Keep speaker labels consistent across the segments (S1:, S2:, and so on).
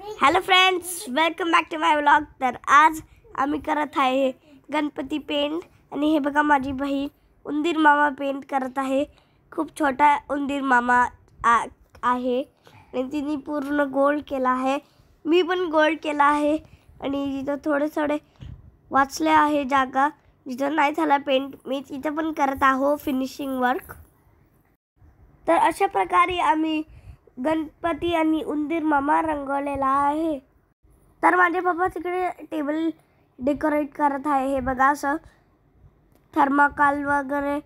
S1: Hello friends, welcome back to my vlog. तर आज आम्ही करत आहे गणपती पेंट आणि हे बघा माझी बहीण उंदीर मामा पेंट करत आहे। खूप छोटा उंदीर मामा आहे आणि तिने पूर्ण गोल्ड केला आहे। मी पण गोल्ड केला आहे आणि जिथं थोडे वाचले आहे जागा जिथं नाही झाला पेंट मी तिथं पण करत आहो फिनिशिंग वर्क। तर अशा प्रकारे आम्ही गणपती आणि उंदीर मामा रंगवलेला आहे। तर माझे पप्पा तिकडे टेबल डेकोरेट करत आहे। हे बघा असं थर्माकोल वगैरे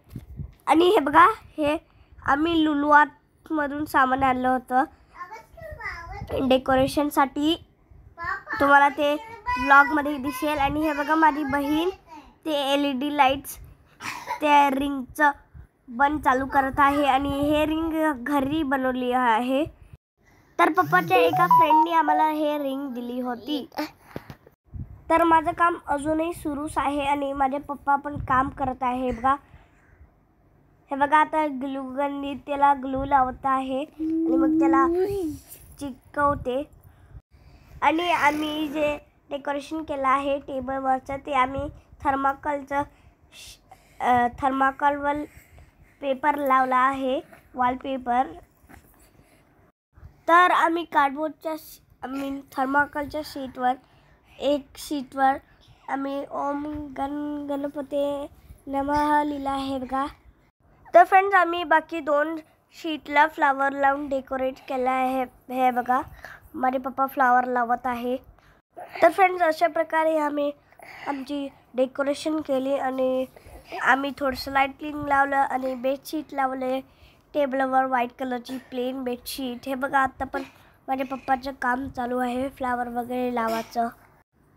S1: आणि हे बघा हे आम्ही लुलुआत मधून सामान आणलं होतं डेकोरेशनसाठी। तुम्हाला ते व्लॉग मध्ये दिसेल। आणि हे बघा माझी बहीण ते LED लाईट्स त्या रिंगचं बन चालू करत आहे आणि हे रिंग घरी बनवली आहे। तर पप्पाच्या एका फ्रेंडनी आम्हाला हे रिंग दिली होती। तर माझं काम अजूनही सुरूच आहे आणि माझे पप्पा पण काम करत आहे। हे बघा आता ग्लू गननी त्याला ग्लू लावत आहे आणि मग त्याला चिकटवते। आणि आम्ही जे डेकोरेशन केलं आहे टेबलवरचं ते आम्ही थर्माकोल पेपर लावला आहे वॉलपेपर। तर आम्ही कार्डबोर्डच्या थर्माकोलच्या शीटवर आम्ही ओम गणपते नमः लिहिलं आहे बघा। तर फ्रेंड्स आम्ही बाकी 2 शीटला फ्लावर लावून डेकोरेट केलं आहे। हे बघा माझे पप्पा फ्लावर लावत आहे। तर फ्रेंड्स अशा प्रकारे आम्ही आमची डेकोरेशन केली आणि आम्ही थोडंसं लाइटिंग लावलं आणि बेडशीट लावले टेबलवर व्हाईट कलरची प्लेन बेडशीट। हे बघा आता पण माझ्या पप्पाचं काम चालू आहे फ्लावर वगैरे लावायचं।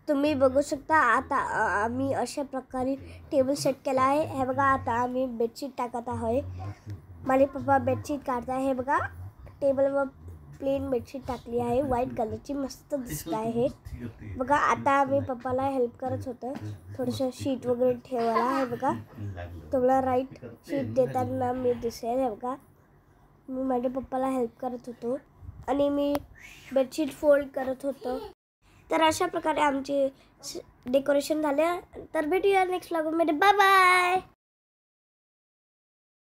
S1: तुम्ही बघू शकता आता आम्ही अशा प्रकारे टेबल सेट केला आहे। हे बघा आता आम्ही बेडशीट टाकत आहोत। माझे पप्पा बेडशीट काढत आहे। हे बघा टेबलवर प्लेन बेडशीट टाकली आहे व्हाईट कलरची मस्त दिसत आहे। बघा आता आम्ही पप्पाला हेल्प करत होतो थोडंसं शीट वगैरे ठेवायला। हे बघा तुम्हाला राईट शीट देताना मी दिसेल। हे बघा मी माझ्या पप्पाला हेल्प करत होतो आणि मी बेडशीट फोल्ड करत होतो। तर अशा प्रकारे आमचे डेकोरेशन झाले। तर भेटूया नेक्स्ट व्लॉगमध्ये। Bye bye.